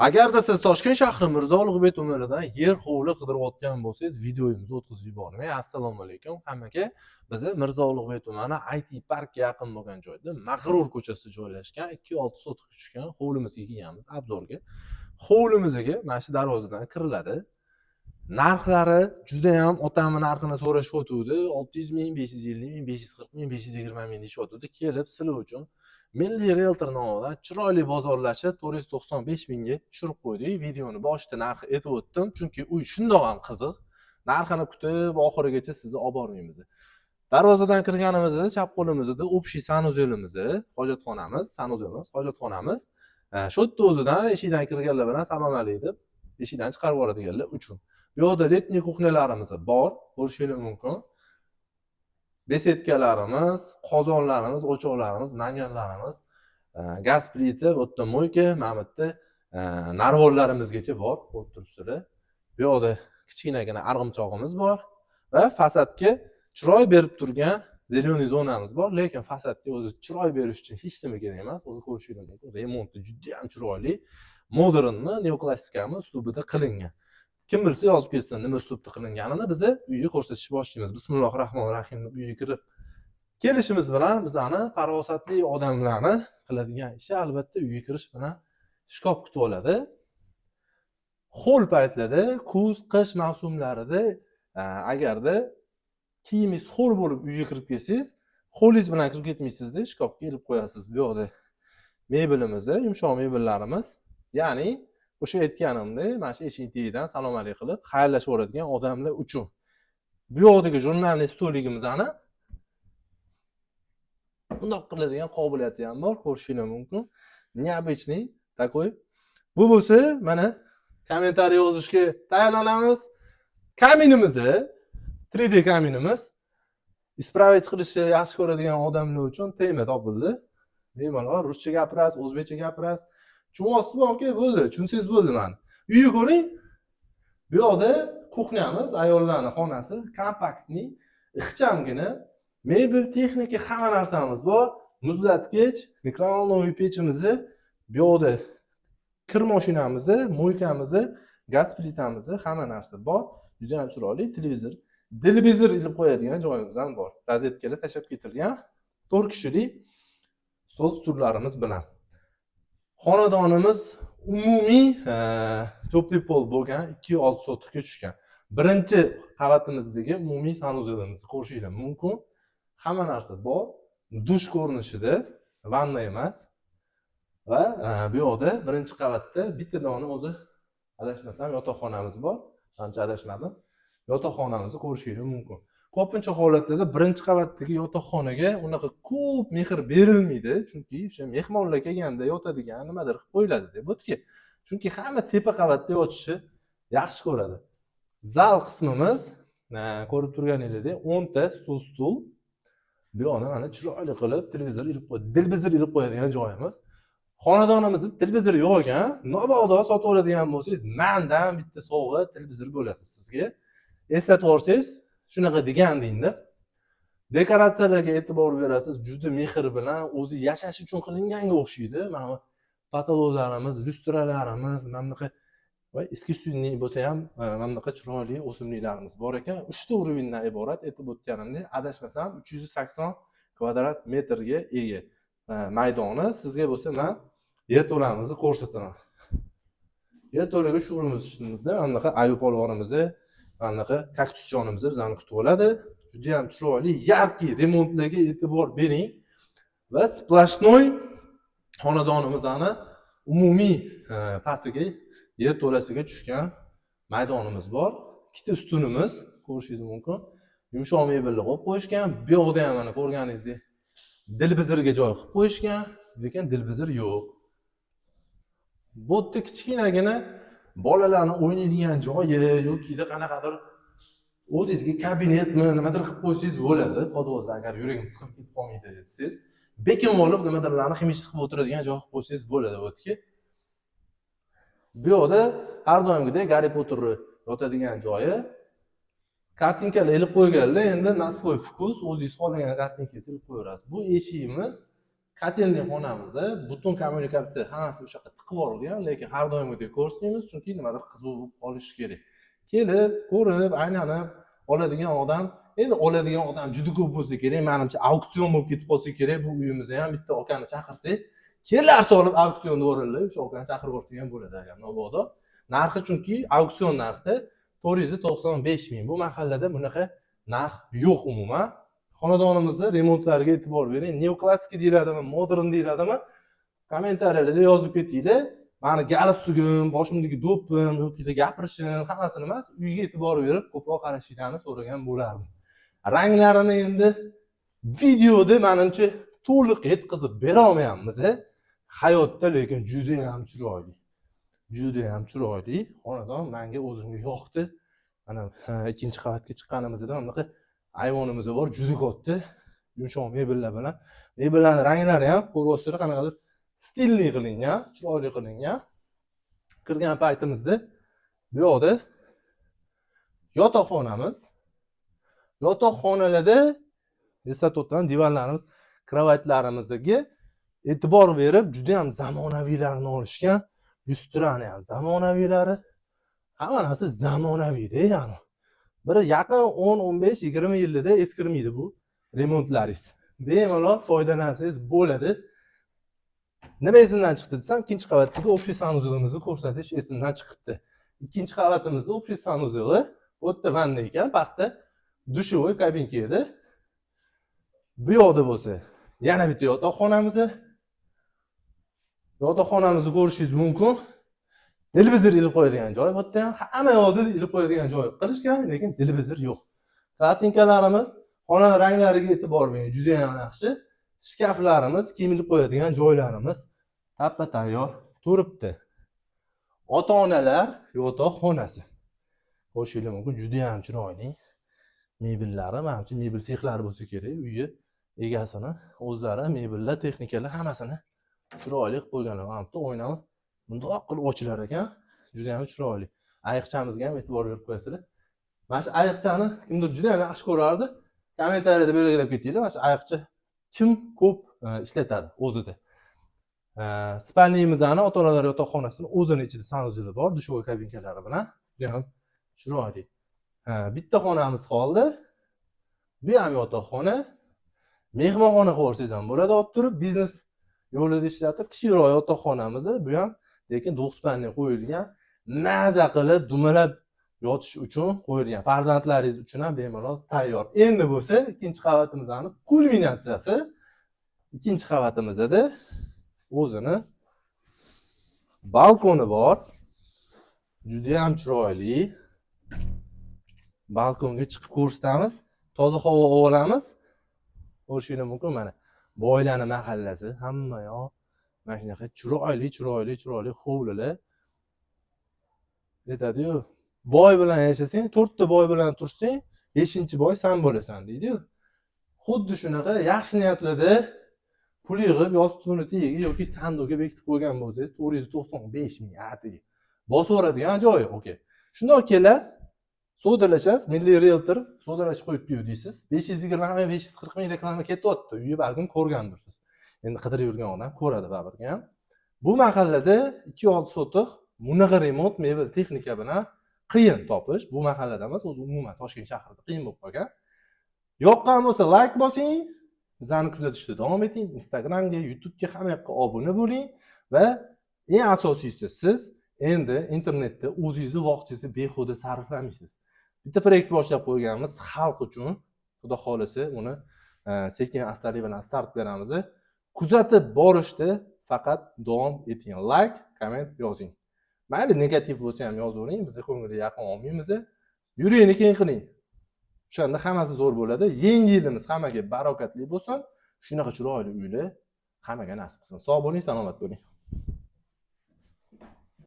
Agarda siz Toshkent shahri Mirzo Ulug'bek tumanidan yer hovli qidirayotgan bo'lsangiz, videomizni o'tkazib yuboring. Assalomu alaykum hammaga. Biz Mirzo Ulug'bek tumani IT parkga yaqin bo'lgan joyda Mag'rur ko'chasida joylashgan 2.6 sotik tushgan hovlimizga kelganmiz obzorga. Hovlimizga mana shu darvozadan kiriladi. Narxlari juda ham otamni narxini so'rashyotdi. 600 ming, 550 ming, 540 ming, 520 ming deyishyotdi. Kelib sizlar uchun Milliy Realtor nomidan chiroyli bozorlashib 495 mingga tushirib qo'ydik. Videoni boshida narxi aytib o'tdim, chunki uy shundoq ham qiziq. Narxini kutib oxirigacha sizni olib bormaymiz. Darvozadan kirganimizda chap qo'limizda общий sanuzelimiz, hojatxonamiz. Shu yerda o'zidan eshikdan kirganlar bilan salom alaykum deb eshikdan chiqarib yuboradiganlar uchun. Bu yerda letniy kuxnyalarimiz bor, ko'rishingiz mumkin. Besetkalarimiz, qozonlarimiz, o'choqlarimiz, manganlarimiz, gaz plita, bu yerda moyka, mana bu yerda narvonlarimizgacha bor, ko'rib turibsizlar. Bu yerda kichkinagina arg'imchog'imiz bor va fasadga chiroy berib turgan zeleniy zonamiz bor, lekin fasadga o'zi chiroy berish uchun hech nima kerak emas. O'zi ko'rishingiz mumkin. Remonti juda ham chiroyli, modernmi, neoklassikami uslubida qilingan. Kim bilsa yozib ketsin nima uslubda qilinganini biza uyga ko'rsatishni boshlaymiz. Bismillahirrohmanirrohim deb uyga kirib kelishimiz bilan bizani farosatli odamlarni qiladigan ishi albatta uyga kirish bilan shkop kutib oladi. Ho'l paytlarda, kuz, qish mavsumlarida agarda kiyimingiz ho'l bo'lib uyga kirib kelsangiz, ho'lingiz bilan kirib ketmaysizda, shkopga ilib qo'yasiz. Bu yoqda mebelimizni, yumshoq mebellarimiz, ya'ni o'sha aytganimdek, mana shu eshik tagidan salom alaykum qilib xayrlashib o'radigan odamlar uchun. Bu yoqdagi jurnalniy stoligimizni bundoq qiladigan qobiliyati ham bor, ko'rishingiz mumkin. Необычный такой. Bu bo'lsa, mana kommentariy yozishga tayyorlanamiz. Kaminimizni, 3D kaminimiz ispravить qilishni yaxshi ko'radigan odamlar uchun tema topildi. Bemalol ruscha gapirasiz, o'zbekcha gapirasiz. Tushunasiz borki, bo'ldi, tushunsangiz bo'ldi mana. Uyni ko'ring. Bu yoqda kuxnyamiz, ayollarning xonasi, kompaktniy, ixchamgina, mebel, texnika hamma narsamiz bor. Muzlatgich, mikrovolnovый pechimizni, bu yoqda kir mashinamizni, moykamizni, gaz plitamizni, hamma narsa bor. Juda ham chiroyli televizor ilib qo'yadigan joyimiz ham bor. Rozetkalar tashab ketilgan 4 kishilik stol stullarimiz bilan. Xonadonimiz umumiy to'pli pol bo'lgan 2.6 sotikka tushgan. Birinchi qavatimizdagi umumiy sanuzelimizni ko'rishingiz mumkin. Hamma narsa bor. Dush ko'rinishida, vanna emas. Va bu yoqda birinchi qavatda bitta dona o'zi adashmasam yotoqxonamiz bor. Ancha adashmadim. Yotoqxonamizni ko'rishingiz mumkin. Ko'pincha holatlarda birinchi qavatdagi yotoqxonaga unaqa ko'p mehr berilmaydi, chunki o'sha mehmonlar kelganda yotadigan nimadir qilib qo'yiladi deb o'tki. Chunki hamma tepa qavatda yotishni yaxshi ko'radi. Zal qismimiz, ko'rib turganingizdek, 10 ta stul. Bu yoqni mana chiroyli qilib televizor ilib qo'yadigan joyimiz. Xonadonimizda televizor yo'q ekan, mabodo sotib oladigan bo'lsangiz, mendan bitta sovg'a televizor bo'ladi sizga. Eslatib olsangiz, shunaqa degandingda dekoratsiyalarga e'tibor berasiz, juda mehr bilan o'zi yashash uchun qilinganga o'xshaydi. Mana patologlarimiz, lyustralarimiz, mana bunaqa va eski sunniy bo'lsa ham mana bunaqa chiroyli o'simliklarimiz bor ekan. 3 ta urovingdan iborat aytib o'tganimdek, adashmasam 380 kvadrat metrga ega maydoni. Sizga bo'lsa men yerto'lamizni ko'rsataman. Yerto'laga shurimizda mana bunaqa ayupolvorimizni, mana bunaqa kaktusjonimizni bizani kutib oladi. Juda ham chiroyli, yarki remontlarga e'tibor bering va splashnoy xonadonimizni umumiy pastiga yerto'lasiga tushgan maydonimiz bor. Ikkita ustunimiz ko'rishingiz mumkin. Yumshoq mebellar qo'yib qo'yishgan. Bu yoqda ham mana ko'rganingizdek dilbizirga joy qilib qo'yishgan, lekin dilbizir yo'q. Bu yerda kichkinagina bolalarning o'ynaydigan joyi yoki qanaqadir o'zingizga kabinetmi, nimadir qilib qo'ysangiz bo'ladi. Podvolda agar yuragim siqib ketib qolmaydi desangiz, bekim olib nimadirlarni ximish qilib o'tiradigan joy qilib qo'ysangiz bo'ladi o'tki. Bu yoqda har doimgidek Harry Potterni yotadigan joyi. Kartinkalar ilib qo'yganlar, endi nasvoy fokus o'zingiz xohlagan kartinkangizni ilib qo'yaverasiz. Bu eshigimiz, kotelniy xonamiz, butun kommunikatsiya hammasi o'sha yoqqa tiqib yuborilgan, lekin har doimgidek ko'rsatmaymiz, chunki nimadir qiziq bo'lib qolishi kerak. Kelib, ko'rib, aylanib oladigan odam, endi oladigan odam juda ko'p bo'lsa kerak, menimcha auksion bo'lib ketib qolsa kerak. Bu uyimizda ham bitta okani chaqirsak, kelarsa olib auksionda o'rinlar, o'sha okani chaqirib yuborsak ham bo'ladi agar mabodo. Narxi chunki auksion narxi 495 ming. Bu mahallada bunaqa narx yo'q umuman. Xonadonimizda remontlariga e'tibor bering. Neoklassik deyiladimi, modern deyiladimi? Kommentariyalarda yozib ketinglar. Mani galsugim, boshimdagi do'ppim yoki gapirishim hammasini emas, uyga e'tibor berib, ko'proq qarashinglarni so'ragan bo'lardim. Ranglarini endi videoda menimcha to'liq yetkazib bera olmayapmiz. Hayotda lekin juda ham chiroyli. Juda ham chiroyli. Xonadon menga o'zimga yoqdi. Mana ikkinchi qavatga chiqqanimizda bunaqa ayvonimiz bor, juda katta. Yumshoq mebellar bilan. Mebellarning ranglari ham ko'ryapsizlar, qanaqadir stilli qilingan, chiroyli qilingan. Kirgan paytimizda bu yoqda yotoqxonamiz. Yotoqxonalarda eslatib o'taman, divanlarimiz, kravatlarimizga e'tibor berib, juda ham zamonaviylarni olishgan. Lyustrani ham zamonaviylari. Hamma narsa zamonaviyda, ya'ni. Bir yaqin 10, 15, 20 yilda eskirmaydi bu remontlaringiz. Bemalol foydalansangiz bo'ladi. Nima esimdan chiqdi desam, ikkinchi qavatdagi общий sanuzilimizni ko'rsatish esimdan chiqibdi. Ikkinchi qavatimizda общий sanuzili, bu yerda vanna ekan, pastda dushovoy kabinka edi. Bu yoqda bo'lsa, yana bitta yotoqxonamiz. Yotoqxonamizni ko'rishingiz mumkin. Televizor ilib qo'yadigan joy, bu yerda ham hamma yoqda ilib qo'yadigan joy qilishgan, lekin televizor yo'q. Kartinkalarimiz, xona ranglariga e'tibor bering, juda ham yaxshi. Shkaflarimiz, kiyim ilib qo'yadigan joylarimiz tappa tayyor turibdi. Ota-onalar yotoqxonasi. Ko'rishingiz mumkin, juda ham chiroyli. Mebellari, menimcha mebel sexlari bo'lsa kerak, uyi egasini o'zlari mebellar, texnikalar hammasini chiroyli qilib qo'yganlar. Mana bu o'ynamiz bundoq qilib ochilar ekan, juda ham chiroyli. Ayiqchamizga ham e'tibor berib qo'yasizlar. Mana shu ayiqchani kimdir juda ham yaxshi ko'rardi. Kommentariyada belgilab ketinglar. Mana shu ayiqcha kim ko'p ishlatadi o'zida. Spalniyimizni, ota-onalar yotoqxonasini o'zini ichida sanuzili bor, dushovoy kabinkalari bilan. Juda ham chiroyli. Bitta xonamiz qoldi. Bu ham yotoqxona. Mehmonxona qilib olsangiz ham bo'ladi, olib turib biznes yo'lida ishlatib, kichikroq yotoqxonamiz. Bu ham lekin do'xspalni qo'yilgan, naza qilib, dumalab yotish uchun qo'yilgan. Farzandlaringiz uchun ham bemalol tayyor. Endi bo'lsa, ikkinchi qavatimizning kulminatsiyasi. Ikkinchi qavatimizda o'zini balkoni bor. Juda ham chiroyli. Balkonga chiqib ko'rsatamiz, toza havo olamiz. Ko'rishingiz mumkin mana. Boylarning mahallasi, hamma yoq mana shunaqa chiroyli hovlilar. Aytadi-yu, boy bilan yashasang, 4 ta boy bilan tursang, 5-boy sen bo'lasan deydi-yu. Xuddi shunaqa yaxshi niyatlarda pul yig'ib yostiqni tagiga yoki sanduqga bekitib qo'ygan bo'lsangiz, 495 ming atiga bosib yuboradigan joyi, okey. Shundoq kelasiz, savdolashasiz, Milliy Realtor savdolashib qo'yibdi deysiz. 520 ming, 540 ming reklama ketyapti. Uyni balkim ko'rgandirsiz. Endi qidirib yurgan odam ko'radi baribir ham. Bu mahallada 2-6 sotiq bunaqa remont mebel texnika bilan qiyin topish. Bu mahallada emas, o'zi umuman Toshkent shahrida qiyin bo'lib qolgan. Yoqqan bo'lsa like bosing, bizani kuzatishda davom eting. Instagramga, YouTube'ga hamma yoqqa obuna bo'ling va eng asosiysi siz endi internetda o'zingizni vaqtingizni behuda sarflamaysiz. Bitta proyekt boshlab qo'yganmiz xalq uchun. Xudo xolasa uni sekin astalik bilan start beramiz. Kuzatib borishda faqat davom eting. Like, komment yozing. Mayli negativ bo'lsa ham yozavering, bizga ko'ngilga yaqin olmaymiz. Yuringni keng qiling. O'shanda hammasi zo'r bo'ladi. Yangi yilimiz hammaga barokatli bo'lsin. Shunaqa chiroyli uylar hammaga nasib qilsin. Sog' bo'ling, salomat bo'ling.